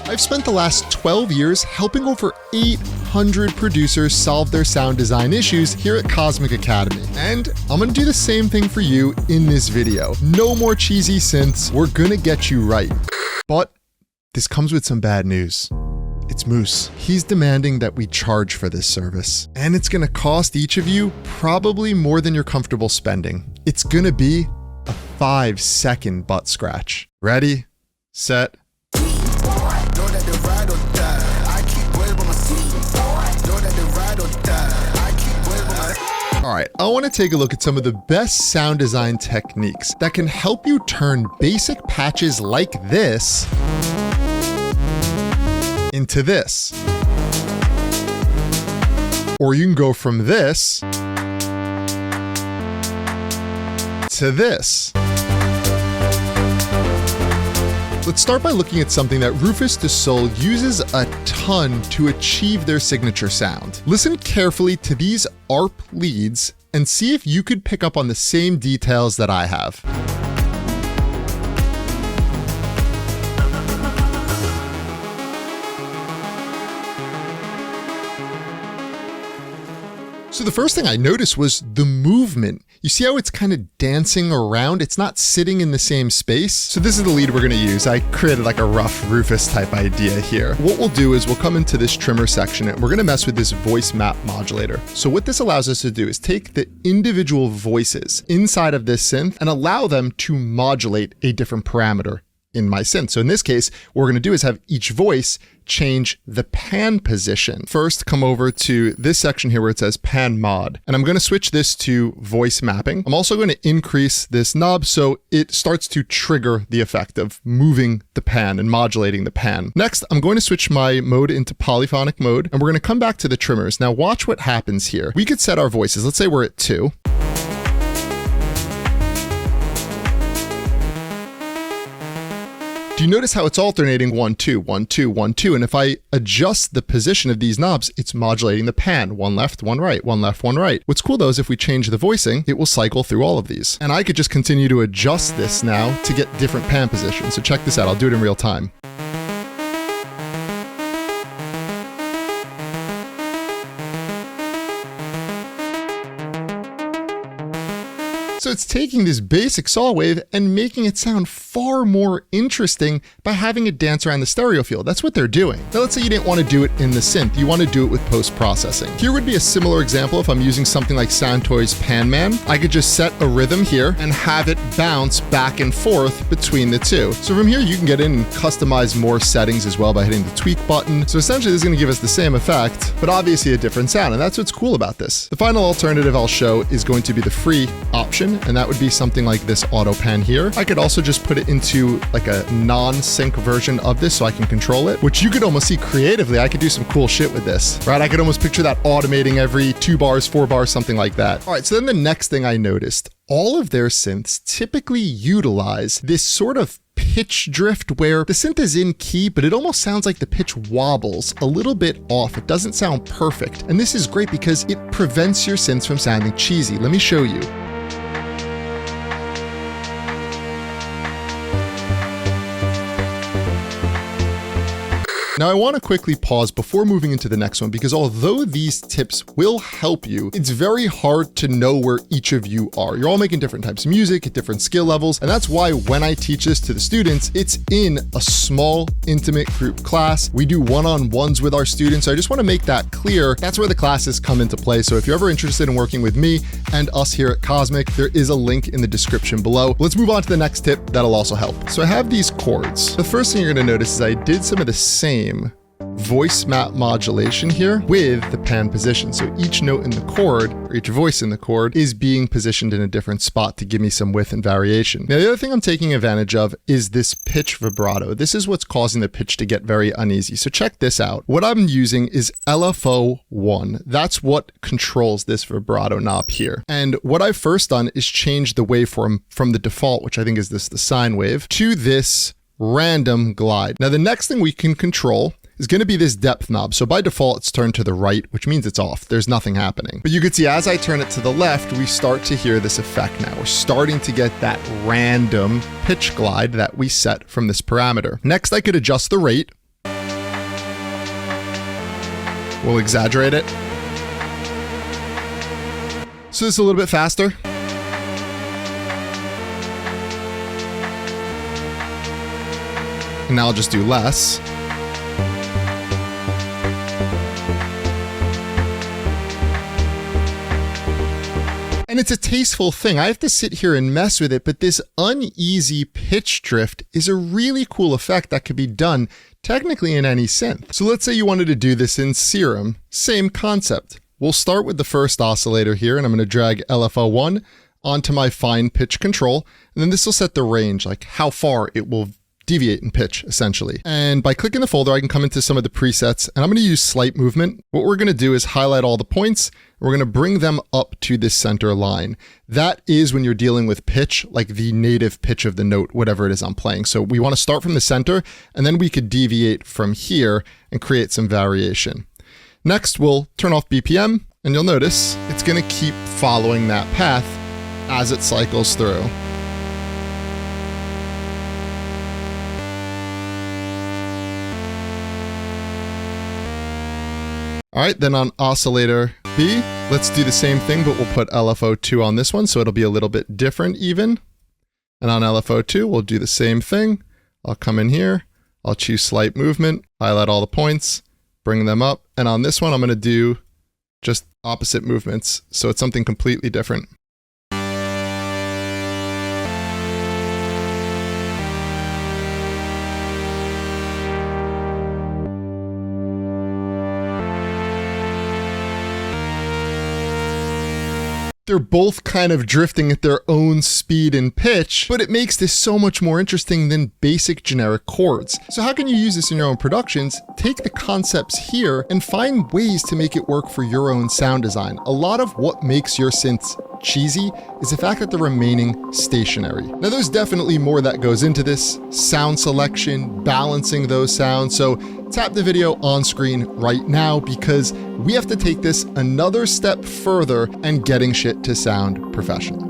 I've spent the last 12 years helping over 800 producers solve their sound design issues here at Cosmic Academy. And I'm gonna do the same thing for you in this video. No more cheesy synths, we're gonna get you right. But this comes with some bad news. It's Moose. He's demanding that we charge for this service. And it's gonna cost each of you probably more than you're comfortable spending. It's gonna be a 5-second butt scratch. Ready, set. All right, I want to take a look at some of the best sound design techniques that can help you turn basic patches like this into this. Or you can go from this to this. Let's start by looking at something that Rufus Du Sol uses a ton to achieve their signature sound. Listen carefully to these ARP leads and see if you could pick up on the same details that I have. So the first thing I noticed was the movement. You see how it's kind of dancing around? It's not sitting in the same space. So this is the lead we're gonna use. I created like a rough Rufus type idea here. What we'll do is we'll come into this trimmer section and we're gonna mess with this voice map modulator. So what this allows us to do is take the individual voices inside of this synth and allow them to modulate a different parameter in my synth. So in this case, what we're gonna do is have each voice change the pan position. First, come over to this section here where it says pan mod, and I'm gonna switch this to voice mapping. I'm also gonna increase this knob so it starts to trigger the effect of moving the pan and modulating the pan. Next, I'm going to switch my mode into polyphonic mode, and we're gonna come back to the trimmers. Now watch what happens here. We could set our voices. Let's say we're at 2. Do you notice how it's alternating 1, 2, 1, 2, 1, 2? And if I adjust the position of these knobs, it's modulating the pan. 1 left, 1 right, 1 left, 1 right. What's cool though is if we change the voicing, it will cycle through all of these. And I could just continue to adjust this now to get different pan positions. So check this out, I'll do it in real time. So it's taking this basic saw wave and making it sound far more interesting by having it dance around the stereo field. That's what they're doing. Now let's say you didn't want to do it in the synth, you want to do it with post-processing. Here would be a similar example if I'm using something like Soundtoy's Pan Man. I could just set a rhythm here and have it bounce back and forth between the two. So from here you can get in and customize more settings as well by hitting the tweak button. So essentially this is going to give us the same effect, but obviously a different sound, and that's what's cool about this. The final alternative I'll show is going to be the free option, and that would be something like this auto pan here. I could also just put it into like a non-sync version of this so I can control it, which you could almost see creatively. I could do some cool shit with this, right? I could almost picture that automating every 2 bars, 4 bars, something like that. All right, so then the next thing I noticed, all of their synths typically utilize this sort of pitch drift where the synth is in key, but it almost sounds like the pitch wobbles a little bit off. It doesn't sound perfect. And this is great because it prevents your synths from sounding cheesy. Let me show you. Now I want to quickly pause before moving into the next one because although these tips will help you, it's very hard to know where each of you are. You're all making different types of music at different skill levels, and that's why when I teach this to the students, it's in a small, intimate group class. We do one-on-ones with our students, so I just want to make that clear. That's where the classes come into play. So if you're ever interested in working with me and us here at Cosmic, there is a link in the description below. Let's move on to the next tip that'll also help. So I have these chords. The first thing you're going to notice is I did some of the same voice map modulation here with the pan position. So each note in the chord, or each voice in the chord, is being positioned in a different spot to give me some width and variation. Now the other thing I'm taking advantage of is this pitch vibrato. This is what's causing the pitch to get very uneasy. So check this out. What I'm using is LFO1. That's what controls this vibrato knob here. And what I've first done is change the waveform from the default, which I think is this, the sine wave, to this random glide. Now the next thing we can control is going to be this depth knob. So by default, it's turned to the right, which means it's off. There's nothing happening. But you can see as I turn it to the left, we start to hear this effect now. We're starting to get that random pitch glide that we set from this parameter. Next, I could adjust the rate. We'll exaggerate it. So this is a little bit faster. And now I'll just do less. And it's a tasteful thing. I have to sit here and mess with it, but this uneasy pitch drift is a really cool effect that could be done technically in any synth. So let's say you wanted to do this in Serum, same concept. We'll start with the first oscillator here, and I'm going to drag LFO1 onto my fine pitch control, and then this will set the range, like how far it will deviate in pitch, essentially. And by clicking the folder, I can come into some of the presets, and I'm going to use slight movement. What we're going to do is highlight all the points. We're going to bring them up to this center line. That is when you're dealing with pitch, like the native pitch of the note, whatever it is I'm playing. So we want to start from the center, and then we could deviate from here and create some variation. Next, we'll turn off BPM, and you'll notice it's going to keep following that path as it cycles through. All right, then on oscillator B, let's do the same thing, but we'll put LFO2 on this one, so it'll be a little bit different even. And on LFO2, we'll do the same thing. I'll come in here, I'll choose slight movement, highlight all the points, bring them up. And on this one, I'm going to do just opposite movements, so it's something completely different. They're both kind of drifting at their own speed and pitch, but it makes this so much more interesting than basic generic chords. So how can you use this in your own productions? Take the concepts here and find ways to make it work for your own sound design. A lot of what makes your synths cheesy is the fact that they're remaining stationary. Now there's definitely more that goes into this: sound selection, balancing those sounds. So tap the video on screen right now, because we have to take this another step further and getting shit to sound professional.